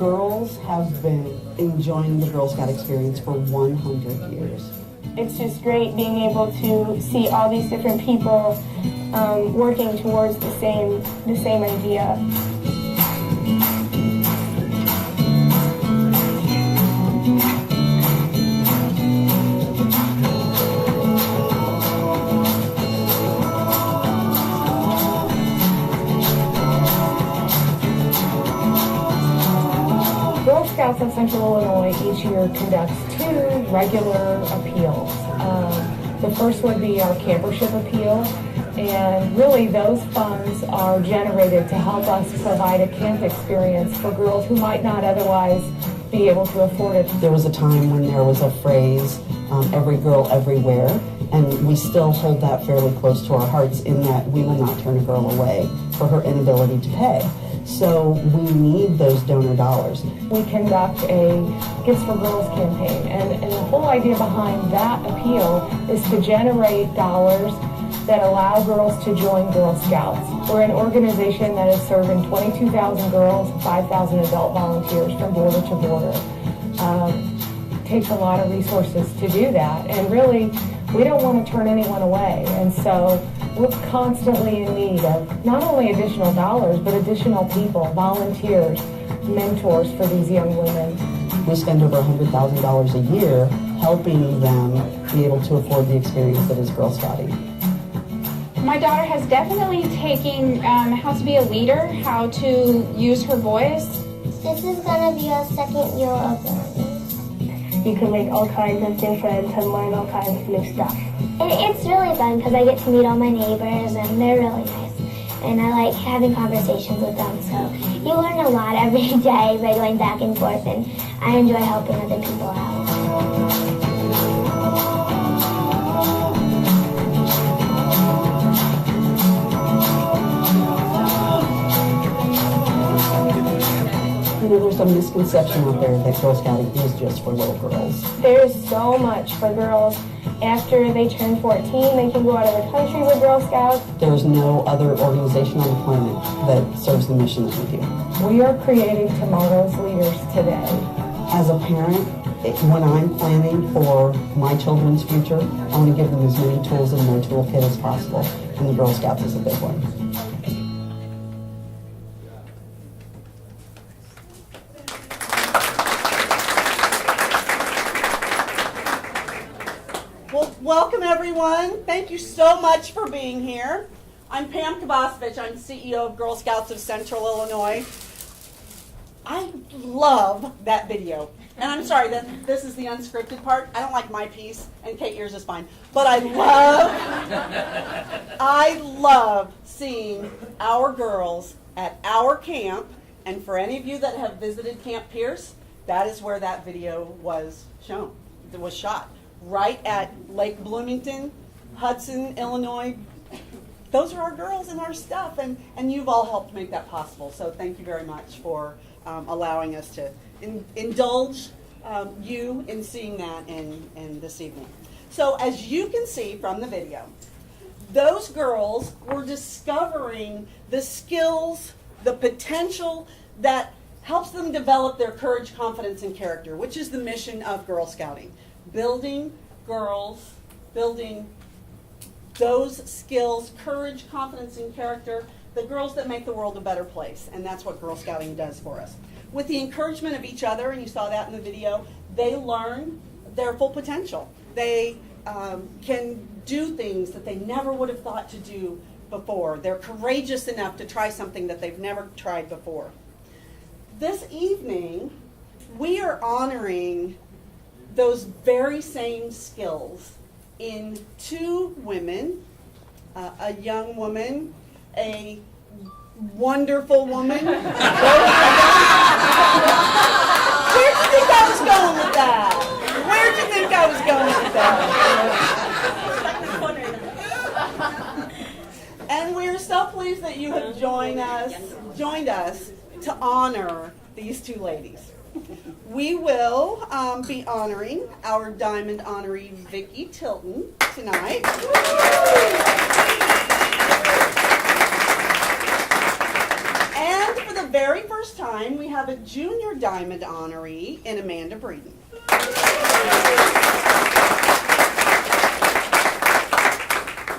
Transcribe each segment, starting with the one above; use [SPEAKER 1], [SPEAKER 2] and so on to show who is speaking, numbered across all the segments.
[SPEAKER 1] Girls have been enjoying the Girl Scout experience for 100 years.
[SPEAKER 2] It's just great being able to see all these different people working towards the same idea. Girl Scouts of Central Illinois each year conducts 2 regular appeals. The first would be our campership appeal, and really those funds are generated to help us provide a camp experience for girls who might not otherwise be able to afford it.
[SPEAKER 1] There was a time when there was a phrase, every girl everywhere, and we still hold that fairly close to our hearts in that we will not turn a girl away for her inability to pay. So we need those donor dollars.
[SPEAKER 2] We conduct a Gifts for Girls campaign, and the whole idea behind that appeal is to generate dollars that allow girls to join Girl Scouts. We're an organization that is serving 22,000 girls, 5,000 adult volunteers from border to border. It takes a lot of resources to do that, and really, we don't want to turn anyone away, and so we're constantly in need of not only additional dollars, but additional people, volunteers, mentors for these young women.
[SPEAKER 1] We spend over $100,000 a year helping them be able to afford the experience that is Girl Scouting.
[SPEAKER 3] My daughter has definitely taken how to be a leader, how to use her voice.
[SPEAKER 4] This is going to be our second year of learning.
[SPEAKER 2] You can make all kinds of new friends and learn all kinds of new stuff.
[SPEAKER 4] It's really fun because I get to meet all my neighbors and they're really nice. And I like having conversations with them. So you learn a lot every day by going back and forth, and I enjoy helping other people out.
[SPEAKER 1] There's a misconception out there that Girl Scouting is just for little girls.
[SPEAKER 2] There's so much for girls. After they turn 14, they can go out of the country with Girl Scouts.
[SPEAKER 1] There's no other organization on the planet that serves the mission that we do.
[SPEAKER 2] We are creating tomorrow's leaders today.
[SPEAKER 1] As a parent, when I'm planning for my children's future, I want to give them as many tools in their toolkit as possible, and the Girl Scouts is a big one.
[SPEAKER 5] Well, welcome everyone. Thank you so much for being here. I'm Pam Kavasovich. I'm CEO of Girl Scouts of Central Illinois. I love that video. And I'm sorry that this is the unscripted part. I don't like my piece, and Kate, yours is fine. But I love seeing our girls at our camp. And for any of you that have visited Camp Pierce, that is where that video was shown. It was shot. Right at Lake Bloomington, Hudson, Illinois. Those are our girls and our stuff, and you've all helped make that possible. So thank you very much for allowing us to indulge you in seeing that in this evening. So as you can see from the video, those girls were discovering the skills, the potential that helps them develop their courage, confidence, and character, which is the mission of Girl Scouting. Building girls, building those skills, courage, confidence, and character, the girls that make the world a better place. And that's what Girl Scouting does for us. With the encouragement of each other, and you saw that in the video, they learn their full potential. They can do things that they never would have thought to do before. They're courageous enough to try something that they've never tried before. This evening, we are honoring those very same skills in 2 women, a young woman, a wonderful woman. Where do you think I was going with that? Where do you think I was going with that? And we're so pleased that you have joined us to honor these 2 ladies. We will be honoring our Diamond honoree, Vicki Tilton, tonight. And for the very first time, we have a Junior Diamond honoree in Amanda Breeden.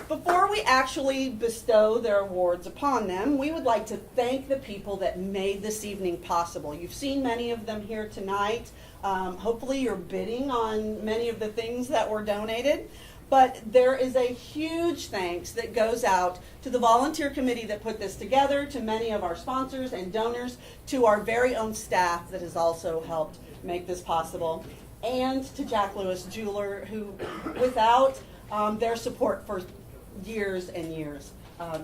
[SPEAKER 5] Before we actually bestow their awards upon them, we would like to thank the people that made this evening possible. You've seen many of them here tonight. Hopefully you're bidding on many of the things that were donated. But there is a huge thanks that goes out to the volunteer committee that put this together, to many of our sponsors and donors, to our very own staff that has also helped make this possible, and to Jack Lewis Jeweler, who without their support for years and years,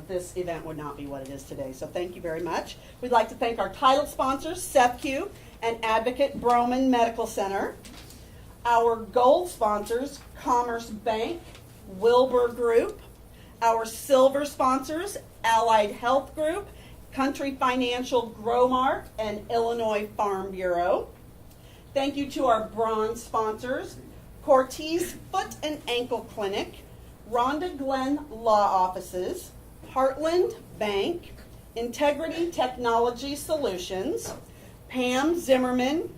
[SPEAKER 5] this event would not be what it is today. So thank you very much. We'd like to thank our title sponsors, SEPQ and Advocate Broman Medical Center. Our gold sponsors, Commerce Bank, Wilbur Group. Our silver sponsors, Allied Health Group, Country Financial Growmark, and Illinois Farm Bureau. Thank you to our bronze sponsors, Cortez Foot and Ankle Clinic, Rhonda Glenn Law Offices, Heartland Bank, Integrity Technology Solutions, Pam Zimmerman,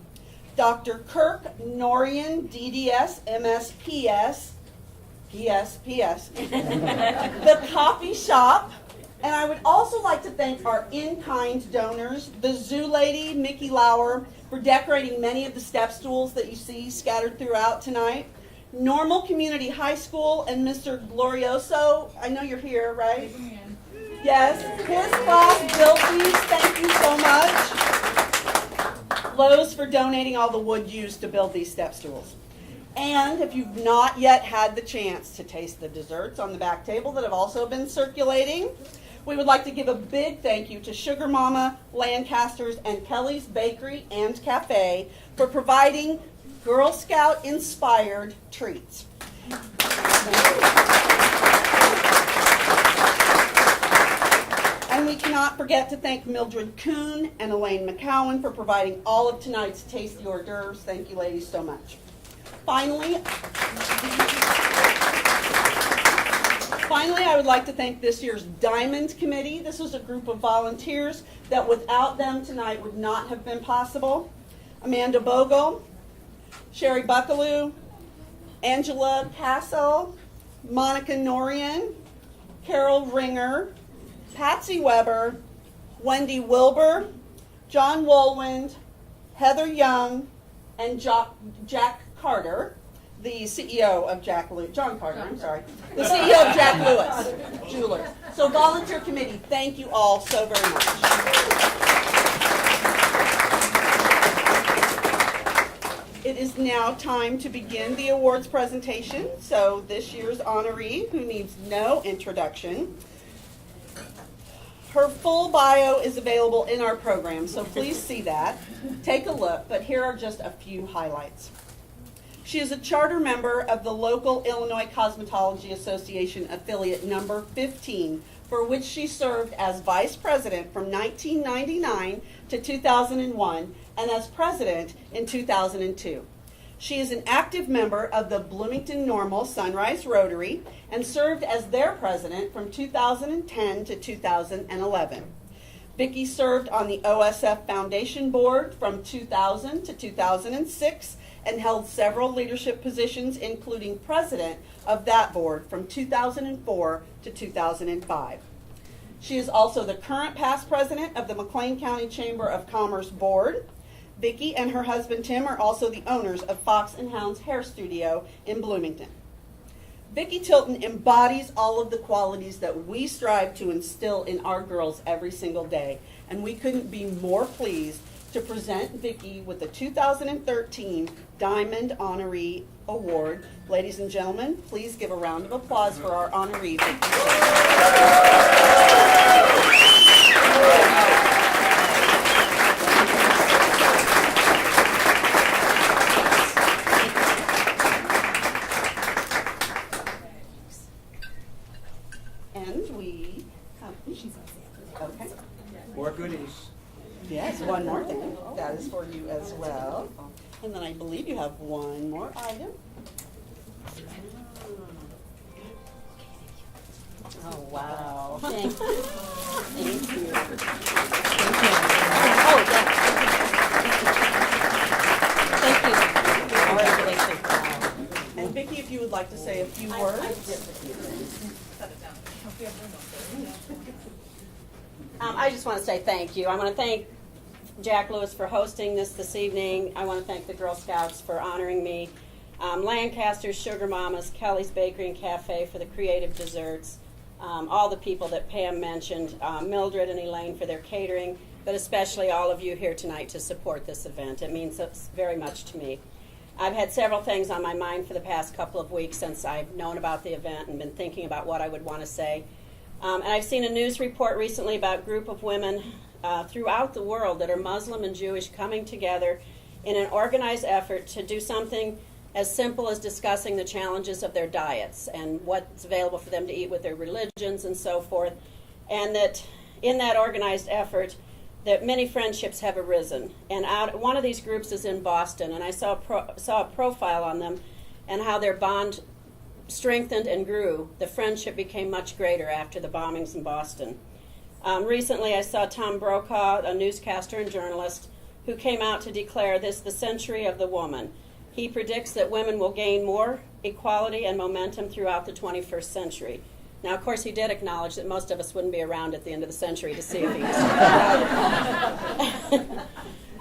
[SPEAKER 5] Dr. Kirk Norian, DDS, MSPS, PSPS, The Coffee Shop, and I would also like to thank our in-kind donors, the Zoo Lady, Mickey Lauer, for decorating many of the step stools that you see scattered throughout tonight, Normal Community High School, and Mr. Glorioso. I know you're here, right? Yes, his class built these. Thank you so much. Lowe's for donating all the wood used to build these step stools. And if you've not yet had the chance to taste the desserts on the back table that have also been circulating, we would like to give a big thank you to Sugar Mama, Lancaster's, and Kelly's Bakery and Cafe for providing Girl Scout inspired treats. And we cannot forget to thank Mildred Kuhn and Elaine McCowan for providing all of tonight's tasty hors d'oeuvres. Thank you, ladies, so much. Finally, I would like to thank this year's Diamond Committee. This was a group of volunteers that without them tonight would not have been possible. Amanda Bogle, Sherry Buckaloo, Angela Castle, Monica Norian, Carol Ringer, Patsy Weber, Wendy Wilbur, John Woolwind, Heather Young, and Jack Carter, the CEO of John Carter, the CEO of Jack Lewis Jewelers. So volunteer committee, thank you all so very much. It is now time to begin the awards presentation. So this year's honoree, who needs no introduction, her full bio is available in our program, so please see that. Take a look, but here are just a few highlights. She is a charter member of the local Illinois Cosmetology Association affiliate number 15, for which she served as vice president from 1999 to 2001 and as president in 2002. She is an active member of the Bloomington Normal Sunrise Rotary and served as their president from 2010 to 2011. Vicki served on the OSF Foundation Board from 2000 to 2006 and held several leadership positions, including president of that board from 2004 to 2005. She is also the current past president of the McLean County Chamber of Commerce Board. Vicki and her husband Tim are also the owners of Fox and Hounds Hair Studio in Bloomington. Vicki Tilton embodies all of the qualities that we strive to instill in our girls every single day, and we couldn't be more pleased to present Vicki with the 2013 Diamond Honoree Award. Ladies and gentlemen, please give a round of applause for our honoree, Vicki. And we have, okay.
[SPEAKER 6] More goodies.
[SPEAKER 5] Yes, one more thing. That is for you as well. And then I believe you have one more item. Oh, wow. Thank you. Thank you. Thank you. like to say a few words.
[SPEAKER 6] I just want to say thank you. I want to thank Jack Lewis for hosting this evening. I want to thank the Girl Scouts for honoring me. Lancaster's Sugar Mamas, Kelly's Bakery and Cafe for the creative desserts, all the people that Pam mentioned, Mildred and Elaine for their catering, but especially all of you here tonight to support this event. It means very much to me. I've had several things on my mind for the past couple of weeks since I've known about the event and been thinking about what I would want to say. And I've seen a news report recently about a group of women throughout the world that are Muslim and Jewish coming together in an organized effort to do something as simple as discussing the challenges of their diets and what's available for them to eat with their religions and so forth. And that in that organized effort, that many friendships have arisen. And one of these groups is in Boston, and I saw a profile on them and how their bond strengthened and grew. The friendship became much greater after the bombings in Boston. Recently, I saw Tom Brokaw, a newscaster and journalist, who came out to declare this the century of the woman. He predicts that women will gain more equality and momentum throughout the 21st century. Now, of course, he did acknowledge that most of us wouldn't be around at the end of the century to see if he was right.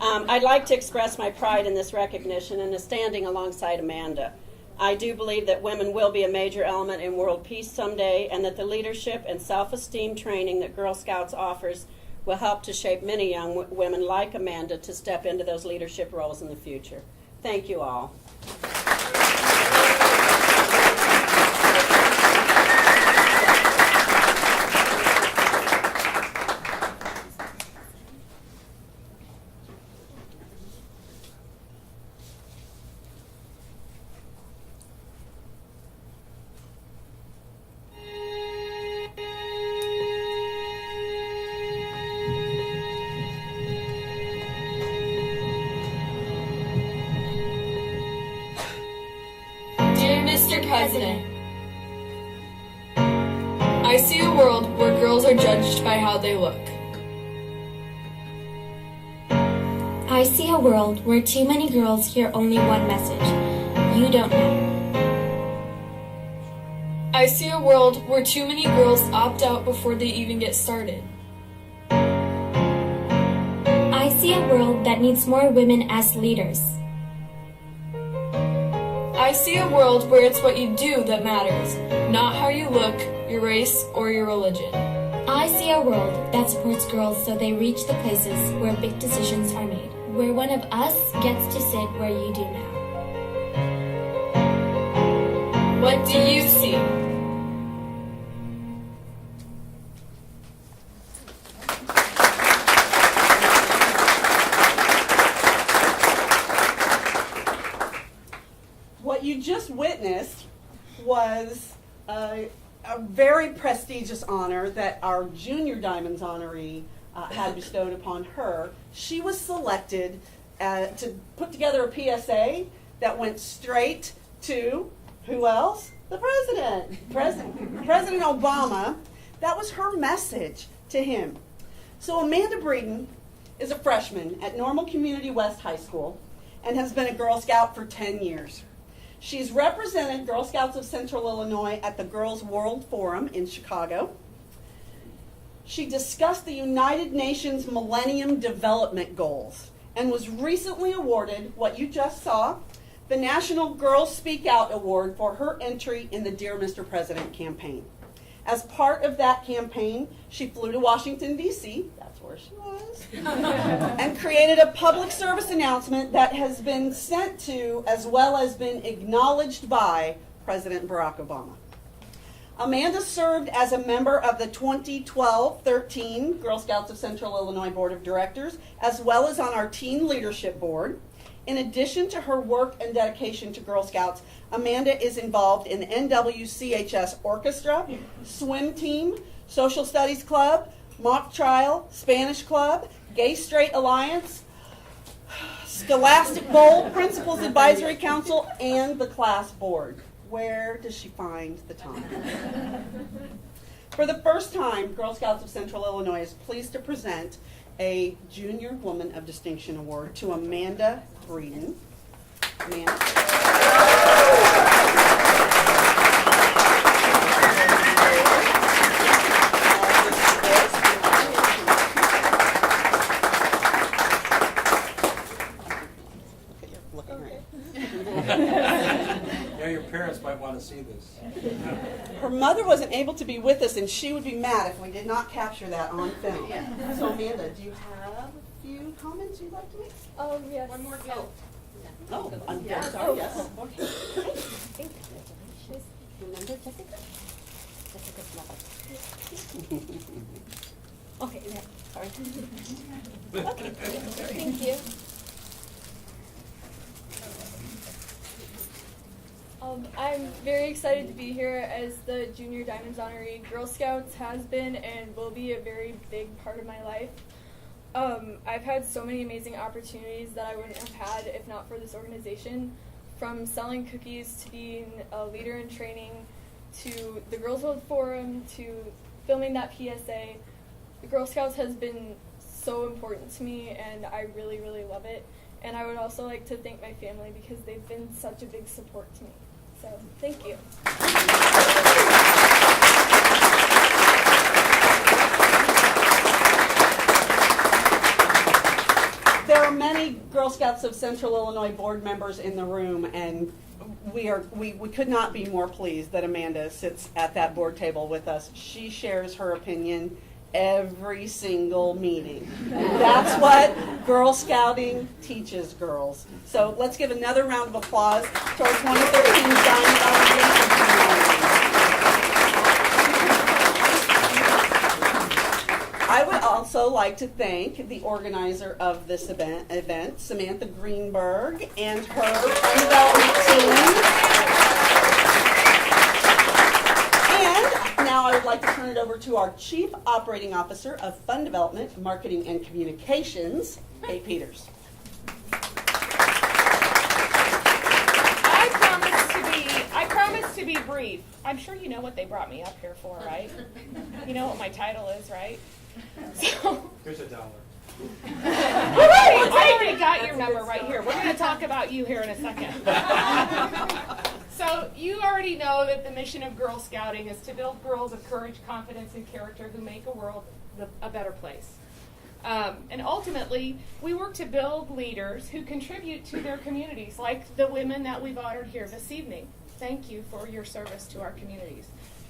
[SPEAKER 6] I'd like to express my pride in this recognition and is standing alongside Amanda. I do believe that women will be a major element in world peace someday, and that the leadership and self-esteem training that Girl Scouts offers will help to shape many young women like Amanda to step into those leadership roles in the future. Thank you all.
[SPEAKER 7] Mr. President, I see a world where girls are judged by how they look.
[SPEAKER 8] I see a world where too many girls hear only one message: you don't matter.
[SPEAKER 7] I see a world where too many girls opt out before they even get started.
[SPEAKER 8] I see a world that needs more women as leaders.
[SPEAKER 7] I see a world where it's what you do that matters, not how you look, your race, or your religion.
[SPEAKER 8] I see a world that supports girls so they reach the places where big decisions are made, where one of us gets to sit where you do now.
[SPEAKER 7] What do you see?
[SPEAKER 5] What you just witnessed was a very prestigious honor that our Junior Diamonds honoree had bestowed upon her. She was selected to put together a PSA that went straight to, who else? The President. President Obama. That was her message to him. So Amanda Breeden is a freshman at Normal Community West High School and has been a Girl Scout for 10 years. She's represented Girl Scouts of Central Illinois at the Girls World Forum in Chicago. She discussed the United Nations Millennium Development Goals and was recently awarded what you just saw, the National Girls Speak Out Award for her entry in the Dear Mr. President campaign. As part of that campaign, she flew to Washington, D.C., that's where she was, and created a public service announcement that has been sent to, as well as been acknowledged by, President Barack Obama. Amanda served as a member of the 2012-13 Girl Scouts of Central Illinois Board of Directors, as well as on our Teen Leadership Board. In addition to her work and dedication to Girl Scouts, Amanda is involved in the NWCHS Orchestra, Swim Team, Social Studies Club, Mock Trial, Spanish Club, Gay Straight Alliance, Scholastic Bowl, Principals Advisory Council, and the Class Board. Where does she find the time? For the first time, Girl Scouts of Central Illinois is pleased to present a Junior Woman of Distinction Award to Amanda Breeden. Amanda.
[SPEAKER 9] might want to see this.
[SPEAKER 5] Her mother wasn't able to be with us, and she would be mad if we did not capture that on film. So, Amanda, do you have a few comments you'd like to make?
[SPEAKER 2] Yes. One more gift.
[SPEAKER 5] Oh, I'm sorry, yes.
[SPEAKER 6] Okay. Remember Jessica? Jessica's mother. Okay, yeah, sorry. Okay.
[SPEAKER 7] Thank you. I'm very excited to be here as the Junior Diamonds honoree. Girl Scouts has been and will be a very big part of my life. I've had so many amazing opportunities that I wouldn't have had if not for this organization, from selling cookies to being a leader in training to the Girls World Forum to filming that PSA. The Girl Scouts has been so important to me and I really, really love it. And I would also like to thank my family because they've been such a big support to me. So, thank you.
[SPEAKER 5] There are many Girl Scouts of Central Illinois board members in the room, and we could not be more pleased that Amanda sits at that board table with us. She shares her opinion every single meeting. And that's what Girl Scouting teaches girls. So let's give another round of applause to our 2013 Diamond Honoree. I would also like to thank the organizer of this event, Samantha Greenberg, and her fund development team. And now I would like to turn it over to our Chief Operating Officer of Fund Development, Marketing, and Communications, Kate Peters.
[SPEAKER 2] I promise to be brief. I'm sure you know what they brought me up here for, right? You know what my title is, right? So,
[SPEAKER 9] Here's $1.
[SPEAKER 2] I already got your number right here. We're going to talk about you here in a second. So you already know that the mission of Girl Scouting is to build girls of courage, confidence, and character who make a world a better place. And ultimately, we work to build leaders who contribute to their communities, like the women that we've honored here this evening. Thank you for your service to our communities.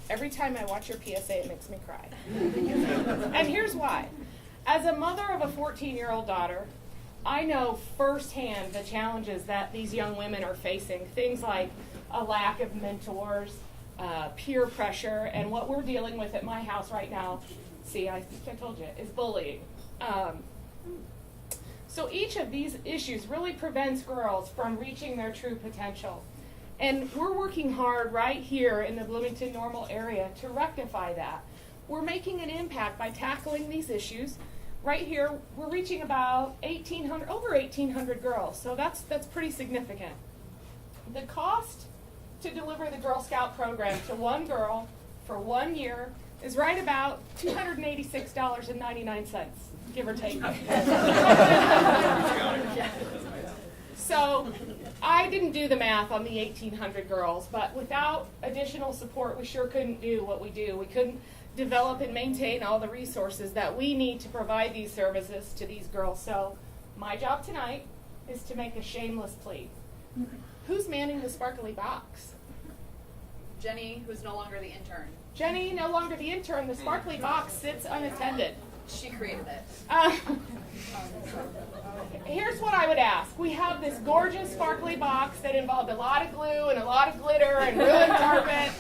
[SPEAKER 2] Every time I watch your PSA, it makes me cry. And here's why. As a mother of a 14-year-old daughter, I know firsthand the challenges that these young women are facing. Things like a lack of mentors, peer pressure, and what we're dealing with at my house right now, see, I think I told you, is bullying. So each of these issues really prevents girls from reaching their true potential. And we're working hard right here in the Bloomington Normal area to rectify that. We're making an impact by tackling these issues. Right here, we're reaching about over 1,800 girls, so that's pretty significant. The cost to deliver the Girl Scout program to one girl for 1 year is right about $286.99, give or take. So I didn't do the math on the 1,800 girls, but without additional support, we sure couldn't do what we do. We couldn't develop and maintain all the resources that we need to provide these services to these girls. So my job tonight is to make a shameless plea. Who's manning the sparkly box?
[SPEAKER 10] Jenny, who's no longer the intern.
[SPEAKER 2] Jenny, no longer the intern. The sparkly box sits unattended.
[SPEAKER 10] She created it.
[SPEAKER 2] Here's what I would ask. We have this gorgeous sparkly box that involved a lot of glue and a lot of glitter and ruined carpet.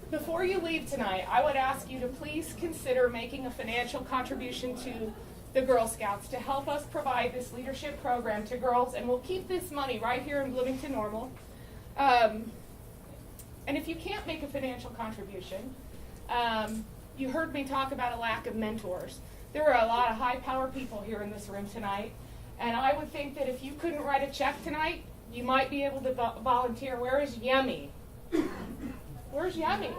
[SPEAKER 2] Before you leave tonight, I would ask you to please consider making a financial contribution to the Girl Scouts to help us provide this leadership program to girls, and we'll keep this money right here in Bloomington Normal. And if you can't make a financial contribution, you heard me talk about a lack of mentors. There are a lot of high-power people here in this room tonight, and I would think that if you couldn't write a check tonight, you might be able to volunteer. Where is Yummy? Where's Yummy?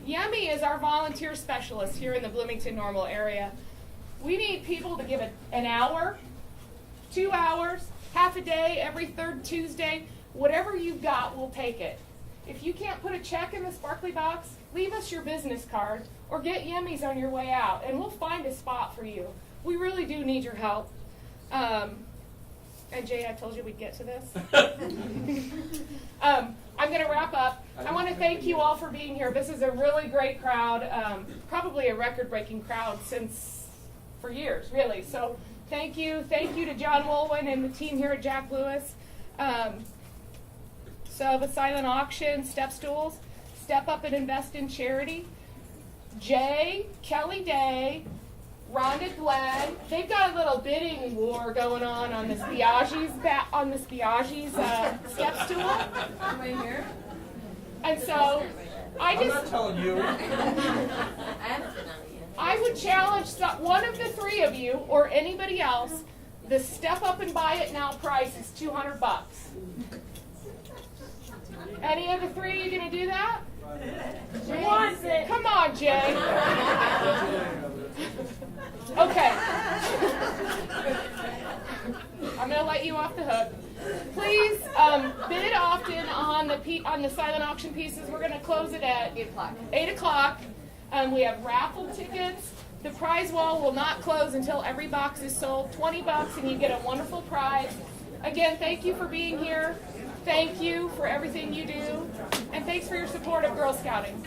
[SPEAKER 2] Yummy is our volunteer specialist here in the Bloomington Normal area. We need people to give an hour, 2 hours, half a day, every third Tuesday. Whatever you've got, we'll take it. If you can't put a check in the sparkly box, leave us your business card or get Yummies on your way out, and we'll find a spot for you. We really do need your help. Jay, I told you we'd get to this. I'm going to wrap up. I want to thank you all for being here. This is a really great crowd, probably a record-breaking crowd for years, really. So thank you. Thank you to John Wolwin and the team here at Jack Lewis. So the silent auction, step stools, step up and invest in charity. Jay, Kelly Day, Rhonda Glenn, they've got a little bidding war going on this Biaggi's step stool.
[SPEAKER 10] Am I here?
[SPEAKER 2] And so
[SPEAKER 9] I'm not telling you.
[SPEAKER 2] I would challenge one of the three of you or anybody else. The step up and buy it now price is $200. Any of the three, you gonna do that? Come on, Jay. Okay. I'm gonna let you off the hook. Please bid often on the silent auction pieces. We're gonna close it at 8 o'clock. 8 o'clock. We have raffle tickets. The prize wall will not close until every box is sold. $20 and you get a wonderful prize. Again, thank you for being here. Thank you for everything you do. And thanks for your support of Girl Scouting.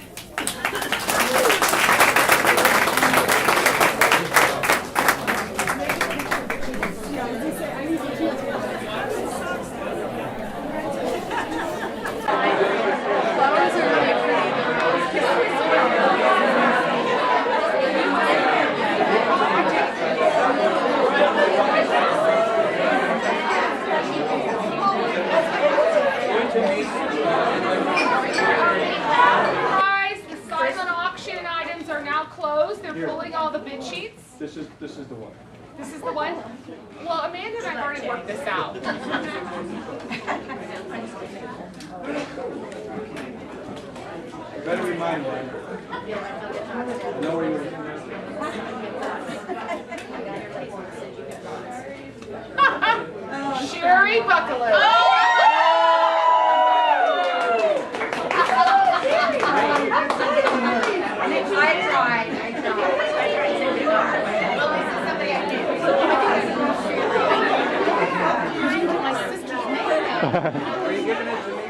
[SPEAKER 9] This is the one.
[SPEAKER 2] This is the one? Well, Amanda and I have already worked this out.
[SPEAKER 9] You better remind me. I know where you were.
[SPEAKER 2] Sherry Buckler.
[SPEAKER 9] Are you giving it to me?